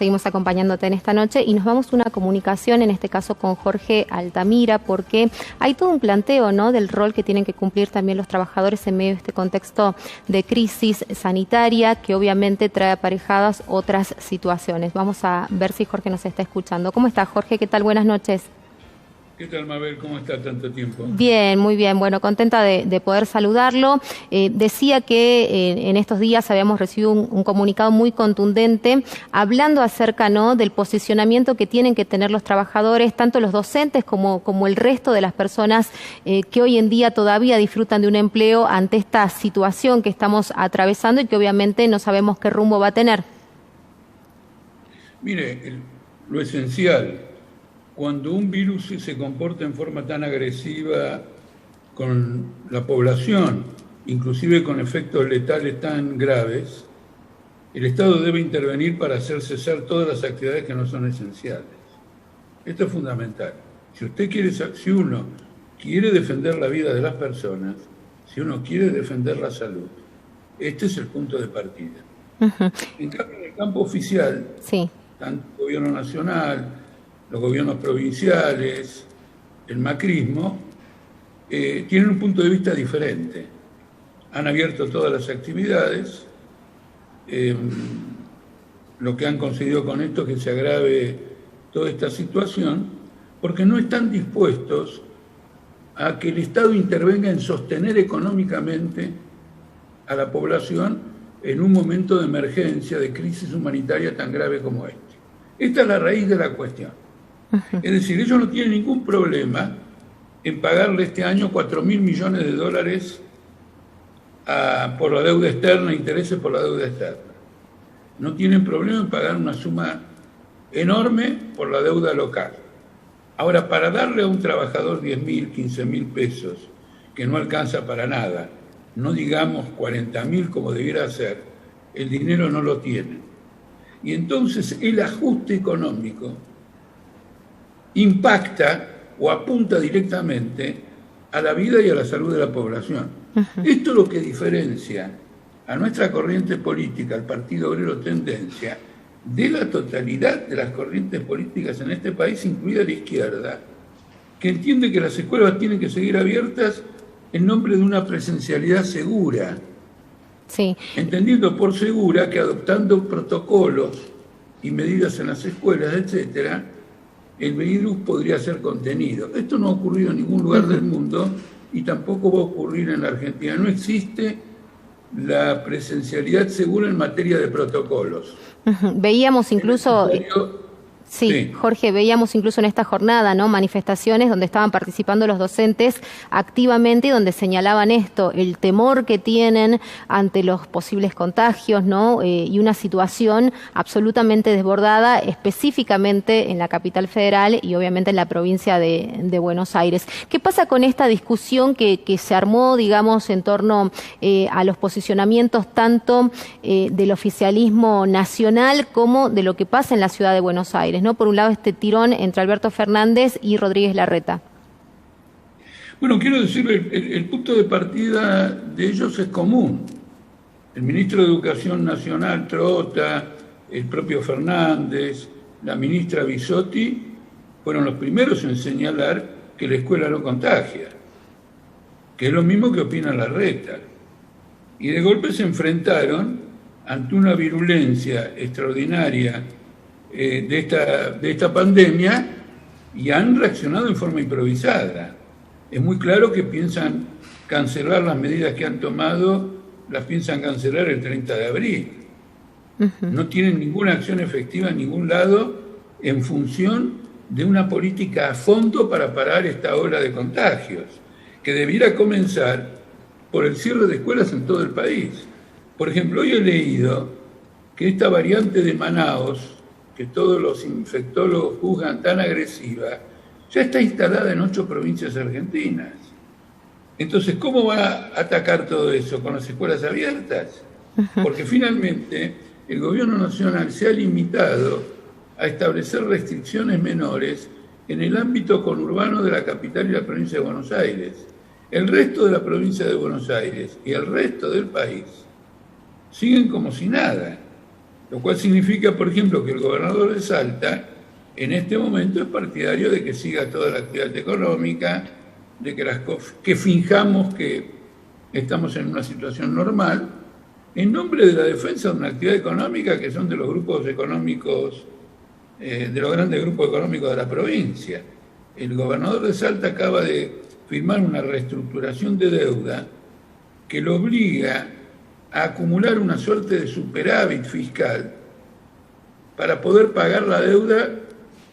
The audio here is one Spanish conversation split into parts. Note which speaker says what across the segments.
Speaker 1: Seguimos acompañándote en esta noche y nos vamos a una comunicación, en este caso con Jorge Altamira, porque hay todo un planteo, ¿no?, del rol que tienen que cumplir también los trabajadores en medio de este contexto de crisis sanitaria, que obviamente trae aparejadas otras situaciones. Vamos a ver si Jorge nos está escuchando. ¿Cómo está, Jorge? ¿Qué tal? Buenas noches.
Speaker 2: ¿Qué tal, Mabel? ¿Cómo está tanto tiempo?
Speaker 1: Bien, muy bien. Bueno, contenta de poder saludarlo. Decía que en estos días habíamos recibido un comunicado muy contundente hablando acerca, ¿no?, del posicionamiento que tienen que tener los trabajadores, tanto los docentes como el resto de las personas que hoy en día todavía disfrutan de un empleo ante esta situación que estamos atravesando y que obviamente no sabemos qué rumbo va a tener.
Speaker 2: Mire, lo esencial, cuando un virus se comporta en forma tan agresiva con la población, inclusive con efectos letales tan graves, el Estado debe intervenir para hacer cesar todas las actividades que no son esenciales. Esto es fundamental. Si uno quiere defender la vida de las personas, si uno quiere defender la salud, este es el punto de partida. En cambio, en el campo oficial,
Speaker 1: sí,
Speaker 2: tanto el gobierno nacional, los gobiernos provinciales, el macrismo, tienen un punto de vista diferente. Han abierto todas las actividades. Lo que han conseguido con esto es que se agrave toda esta situación, porque no están dispuestos a que el Estado intervenga en sostener económicamente a la población en un momento de emergencia, de crisis humanitaria tan grave como este. Esta es la raíz de la cuestión. Es decir, ellos no tienen ningún problema en pagarle este año 4.000 millones de dólares por la deuda externa, intereses por la deuda externa. No tienen problema en pagar una suma enorme por la deuda local. Ahora, para darle a un trabajador 10.000, 15.000 pesos, que no alcanza para nada, no digamos 40.000 como debiera ser, el dinero no lo tienen. Y entonces el ajuste económico impacta o apunta directamente a la vida y a la salud de la población. Esto es lo que diferencia a nuestra corriente política, al Partido Obrero Tendencia, de la totalidad de las corrientes políticas en este país, incluida la izquierda, que entiende que las escuelas tienen que seguir abiertas en nombre de una presencialidad segura.
Speaker 1: Sí.
Speaker 2: Entendiendo por segura que adoptando protocolos y medidas en las escuelas, etcétera, el virus podría ser contenido. Esto no ha ocurrido en ningún lugar del mundo y tampoco va a ocurrir en la Argentina. No existe la presencialidad segura en materia de protocolos.
Speaker 1: Veíamos incluso... Sí, Jorge, veíamos incluso en esta jornada, ¿no?, manifestaciones donde estaban participando los docentes activamente y donde señalaban esto, el temor que tienen ante los posibles contagios, ¿no?, y una situación absolutamente desbordada, específicamente en la capital federal y obviamente en la provincia de Buenos Aires. ¿Qué pasa con esta discusión que se armó, digamos, en torno a los posicionamientos tanto del oficialismo nacional como de lo que pasa en la ciudad de Buenos Aires, ¿no? Por un lado, este tirón entre Alberto Fernández y Rodríguez Larreta.
Speaker 2: Bueno, quiero decirle, el punto de partida de ellos es común. El ministro de Educación Nacional, Trota, el propio Fernández, la ministra Bisotti, fueron los primeros en señalar que la escuela no contagia, que es lo mismo que opina Larreta. Y de golpe se enfrentaron ante una virulencia extraordinaria de esta pandemia y han reaccionado en forma improvisada. Es muy claro que piensan cancelar las medidas que han tomado, las piensan cancelar el 30 de abril. No tienen ninguna acción efectiva en ningún lado en función de una política a fondo para parar esta ola de contagios, que debiera comenzar por el cierre de escuelas en todo el país. Por ejemplo, hoy he leído que esta variante de Manaos, que todos los infectólogos juzgan tan agresiva, ya está instalada en 8 provincias argentinas. Entonces, ¿cómo va a atacar todo eso? ¿Con las escuelas abiertas? Porque finalmente el gobierno nacional se ha limitado a establecer restricciones menores en el ámbito conurbano de la capital y la provincia de Buenos Aires. El resto de la provincia de Buenos Aires y el resto del país siguen como si nada. Lo cual significa, por ejemplo, que el gobernador de Salta en este momento es partidario de que siga toda la actividad económica, de que finjamos que estamos en una situación normal, en nombre de la defensa de una actividad económica que son de los grupos económicos, de los grandes grupos económicos de la provincia. El gobernador de Salta acaba de firmar una reestructuración de deuda que lo obliga a acumular una suerte de superávit fiscal para poder pagar la deuda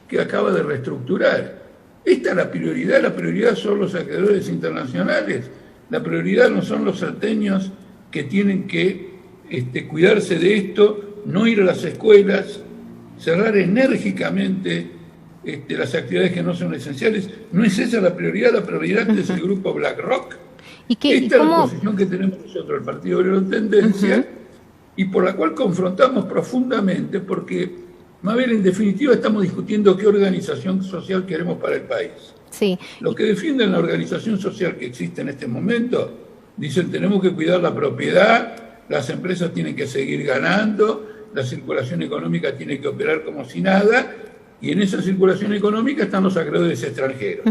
Speaker 2: que acaba de reestructurar. Esta es la prioridad son los acreedores internacionales, la prioridad no son los salteños que tienen que cuidarse de esto, no ir a las escuelas, cerrar enérgicamente las actividades que no son esenciales. ¿No es esa la prioridad es el grupo BlackRock? Esta es la posición que tenemos nosotros, el Partido Obrero en Tendencia, y por la cual confrontamos profundamente, porque, Mabel, en definitiva estamos discutiendo qué organización social queremos para el país.
Speaker 1: Sí.
Speaker 2: Los que defienden la organización social que existe en este momento dicen tenemos que cuidar la propiedad, las empresas tienen que seguir ganando, la circulación económica tiene que operar como si nada, y en esa circulación económica están los acreedores extranjeros.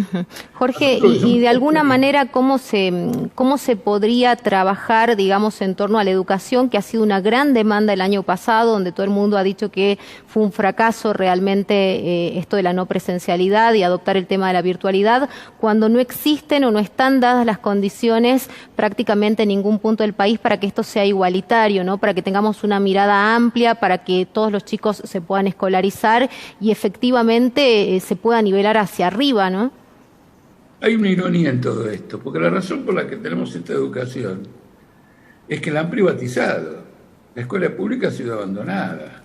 Speaker 1: Jorge, y de alguna manera, ¿cómo se podría trabajar, digamos, en torno a la educación, que ha sido una gran demanda el año pasado, donde todo el mundo ha dicho que fue un fracaso realmente esto de la no presencialidad y adoptar el tema de la virtualidad, cuando no existen o no están dadas las condiciones prácticamente en ningún punto del país para que esto sea igualitario, ¿no? Para que tengamos una mirada amplia, para que todos los chicos se puedan escolarizar y efectivamente se pueda nivelar hacia arriba, ¿no?
Speaker 2: Hay una ironía en todo esto, porque la razón por la que tenemos esta educación es que la han privatizado. La escuela pública ha sido abandonada.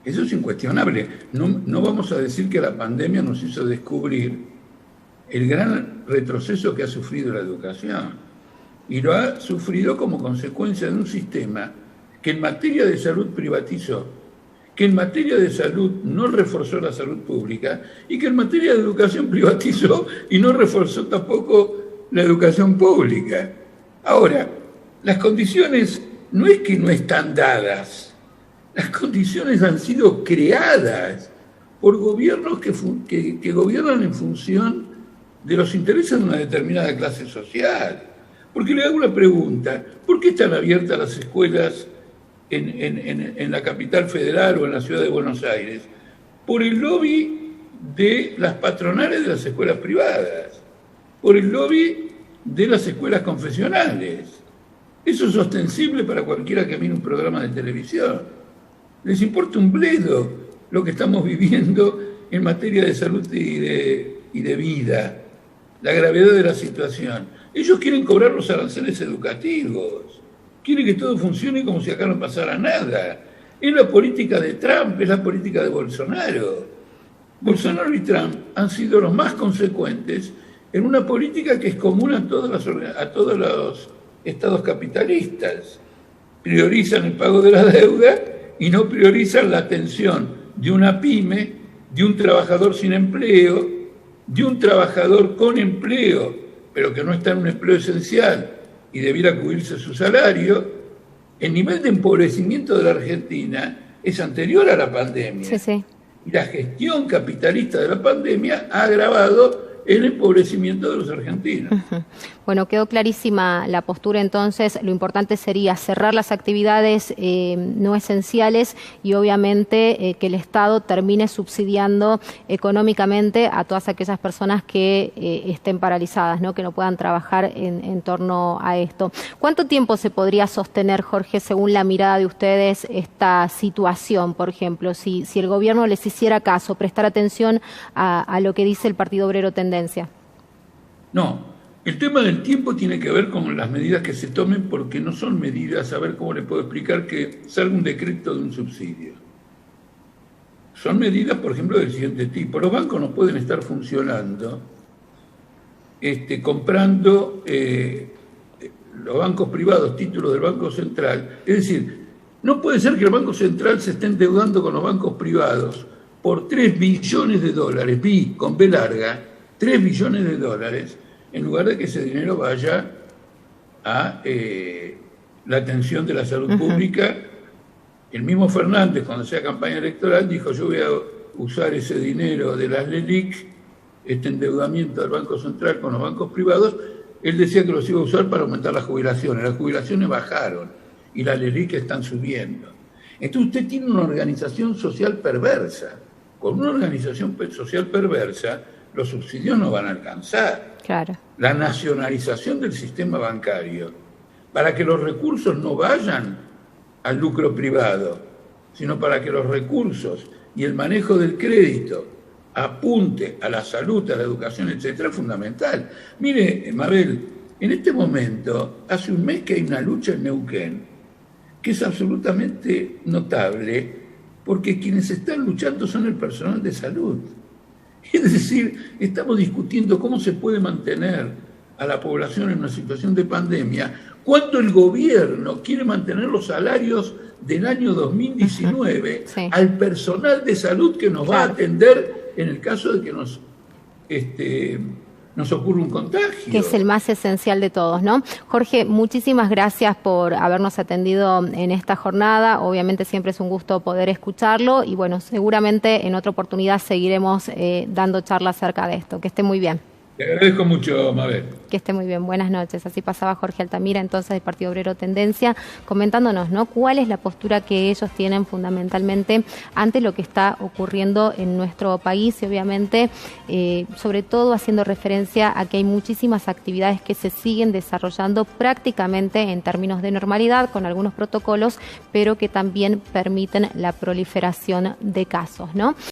Speaker 2: Eso es incuestionable. No vamos a decir que la pandemia nos hizo descubrir el gran retroceso que ha sufrido la educación. Y lo ha sufrido como consecuencia de un sistema que en materia de salud privatizó, que en materia de salud no reforzó la salud pública y que en materia de educación privatizó y no reforzó tampoco la educación pública. Ahora, las condiciones no es que no están dadas, las condiciones han sido creadas por gobiernos que gobiernan en función de los intereses de una determinada clase social. Porque le hago una pregunta, ¿por qué están abiertas las escuelas en la capital federal o en la ciudad de Buenos Aires? Por el lobby de las patronales de las escuelas privadas, por el lobby de las escuelas confesionales. Eso es ostensible para cualquiera que mire un programa de televisión. Les importa un bledo lo que estamos viviendo en materia de salud y de vida, la gravedad de la situación. Ellos quieren cobrar los aranceles educativos. Quiere que todo funcione como si acá no pasara nada. Es la política de Trump, es la política de Bolsonaro. Bolsonaro y Trump han sido los más consecuentes en una política que es común a todos los estados capitalistas. Priorizan el pago de la deuda y no priorizan la atención de una pyme, de un trabajador sin empleo, de un trabajador con empleo, pero que no está en un empleo esencial y debiera cubrirse su salario. El nivel de empobrecimiento de la Argentina es anterior a la pandemia.
Speaker 1: Sí, sí.
Speaker 2: Y la gestión capitalista de la pandemia ha agravado el empobrecimiento de los argentinos.
Speaker 1: Bueno, quedó clarísima la postura entonces. Lo importante sería cerrar las actividades no esenciales y obviamente que el Estado termine subsidiando económicamente a todas aquellas personas que estén paralizadas, ¿no? Que no puedan trabajar en torno a esto. ¿Cuánto tiempo se podría sostener, Jorge, según la mirada de ustedes, esta situación, por ejemplo? Si el gobierno les hiciera caso, prestar atención a lo que dice el Partido Obrero Tendencia.
Speaker 2: No, el tema del tiempo tiene que ver con las medidas que se tomen, porque no son medidas, a ver cómo le puedo explicar, que salga un decreto de un subsidio. Son medidas, por ejemplo, del siguiente tipo. Los bancos no pueden estar funcionando comprando los bancos privados títulos del Banco Central. Es decir, no puede ser que el Banco Central se esté endeudando con los bancos privados por 3 billones de dólares, con B larga, 3 billones de dólares, en lugar de que ese dinero vaya a la atención de la salud pública El mismo Fernández, cuando hacía campaña electoral, dijo: yo voy a usar ese dinero de las LELIC, este endeudamiento del Banco Central con los bancos privados. Él decía que los iba a usar para aumentar las jubilaciones bajaron y las LELIC están subiendo. Entonces usted tiene una organización social perversa. Con una organización social perversa, los subsidios no van a alcanzar.
Speaker 1: Claro.
Speaker 2: La nacionalización del sistema bancario, para que los recursos no vayan al lucro privado, sino para que los recursos y el manejo del crédito apunte a la salud, a la educación, etcétera, es fundamental. Mire, Mabel, en este momento, hace un mes que hay una lucha en Neuquén que es absolutamente notable, porque quienes están luchando son el personal de salud. Es decir, estamos discutiendo cómo se puede mantener a la población en una situación de pandemia cuando el gobierno quiere mantener los salarios del año 2019
Speaker 1: sí,
Speaker 2: al personal de salud que nos va a atender en el caso de que nos ocurre un contagio.
Speaker 1: Que es el más esencial de todos, ¿no? Jorge, muchísimas gracias por habernos atendido en esta jornada. Obviamente siempre es un gusto poder escucharlo y bueno, seguramente en otra oportunidad seguiremos dando charlas acerca de esto. Que esté muy bien.
Speaker 2: Te agradezco mucho, Mabel.
Speaker 1: Que esté muy bien. Buenas noches. Así pasaba Jorge Altamira, entonces del Partido Obrero Tendencia, comentándonos, ¿no?, cuál es la postura que ellos tienen fundamentalmente ante lo que está ocurriendo en nuestro país y obviamente, sobre todo haciendo referencia a que hay muchísimas actividades que se siguen desarrollando prácticamente en términos de normalidad, con algunos protocolos, pero que también permiten la proliferación de casos, ¿no?